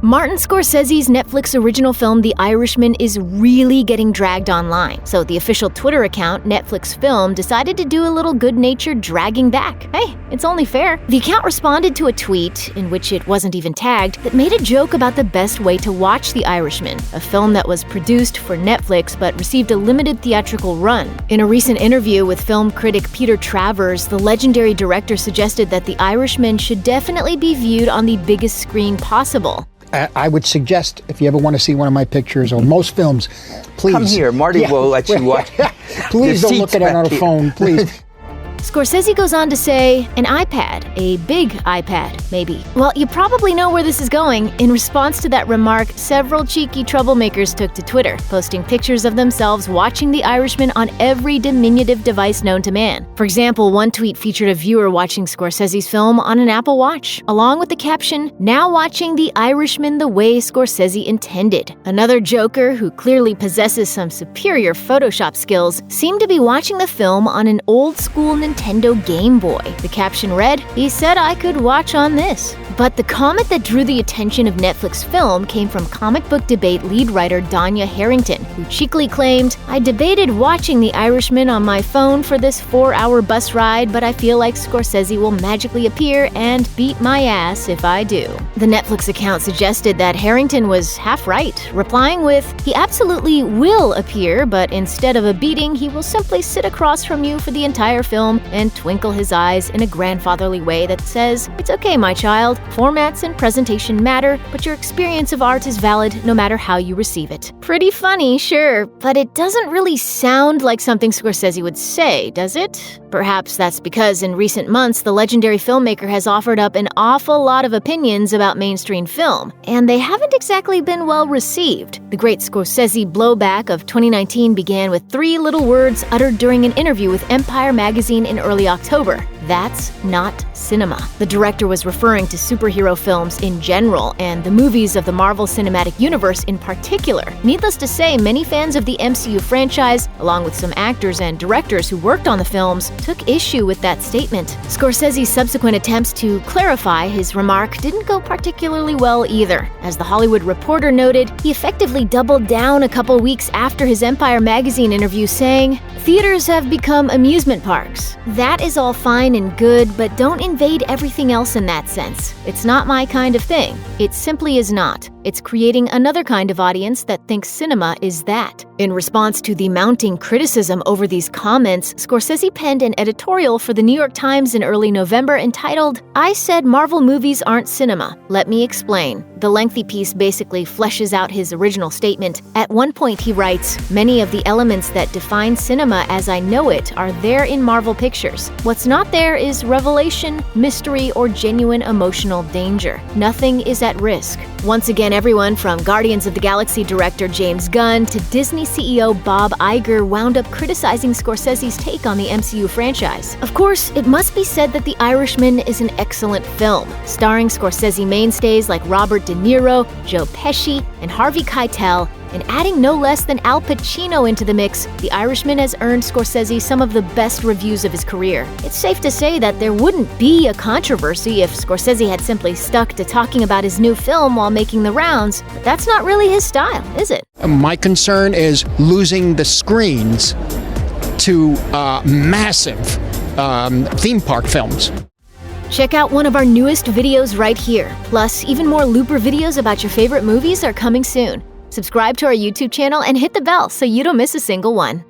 Martin Scorsese's Netflix original film The Irishman is really getting dragged online, so the official Twitter account, Netflix Film, decided to do a little good-natured dragging back. Hey, it's only fair. The account responded to a tweet, in which it wasn't even tagged, that made a joke about the best way to watch The Irishman, a film that was produced for Netflix but received a limited theatrical run. In a recent interview with film critic Peter Travers, the legendary director suggested that The Irishman should definitely be viewed on the biggest screen possible. I would suggest, if you ever want to see one of my pictures or most films, please. Come here, Marty will let you watch. Please don't look at it on a phone, please. Scorsese goes on to say, an iPad, a big iPad, maybe. Well, you probably know where this is going. In response to that remark, several cheeky troublemakers took to Twitter, posting pictures of themselves watching The Irishman on every diminutive device known to man. For example, one tweet featured a viewer watching Scorsese's film on an Apple Watch, along with the caption, "Now watching The Irishman the way Scorsese intended." Another joker, who clearly possesses some superior Photoshop skills, seemed to be watching the film on an old-school Nintendo Game Boy. The caption read, "He said I could watch on this." But the comment that drew the attention of Netflix Film came from comic book debate lead writer Danya Harrington, who cheekily claimed, "I debated watching The Irishman on my phone for this 4-hour bus ride, but I feel like Scorsese will magically appear and beat my ass if I do." The Netflix account suggested that Harrington was half right, replying with, "He absolutely will appear, but instead of a beating, he will simply sit across from you for the entire film and twinkle his eyes in a grandfatherly way that says, 'It's okay, my child. Formats and presentation matter, but your experience of art is valid no matter how you receive it.'" Pretty funny, sure, but it doesn't really sound like something Scorsese would say, does it? Perhaps that's because in recent months, the legendary filmmaker has offered up an awful lot of opinions about mainstream film, and they haven't exactly been well received. The great Scorsese blowback of 2019 began with 3 little words uttered during an interview with Empire magazine in early October: "That's not cinema." The director was referring to superhero films in general, and the movies of the Marvel Cinematic Universe in particular. Needless to say, many fans of the MCU franchise, along with some actors and directors who worked on the films, took issue with that statement. Scorsese's subsequent attempts to clarify his remark didn't go particularly well either. As The Hollywood Reporter noted, he effectively doubled down a couple weeks after his Empire magazine interview, saying, "Theaters have become amusement parks. That is all fine and good, but don't invade everything else in that sense. It's not my kind of thing. It simply is not. It's creating another kind of audience that thinks cinema is that." In response to the mounting criticism over these comments, Scorsese penned an editorial for the New York Times in early November entitled, "I said Marvel movies aren't cinema. Let me explain." The lengthy piece basically fleshes out his original statement. At one point he writes, "Many of the elements that define cinema as I know it are there in Marvel pictures. What's not there is revelation, mystery, or genuine emotional danger. Nothing is at risk." Once again, everyone from Guardians of the Galaxy director James Gunn to Disney CEO Bob Iger wound up criticizing Scorsese's take on the MCU franchise. Of course, it must be said that The Irishman is an excellent film, starring Scorsese mainstays like Robert De Niro, Joe Pesci, and Harvey Keitel, and adding no less than Al Pacino into the mix. The Irishman has earned Scorsese some of the best reviews of his career. It's safe to say that there wouldn't be a controversy if Scorsese had simply stuck to talking about his new film while making the rounds, but that's not really his style, is it? My concern is losing the screens to massive theme park films. Check out one of our newest videos right here. Plus, even more Looper videos about your favorite movies are coming soon. Subscribe to our YouTube channel and hit the bell so you don't miss a single one.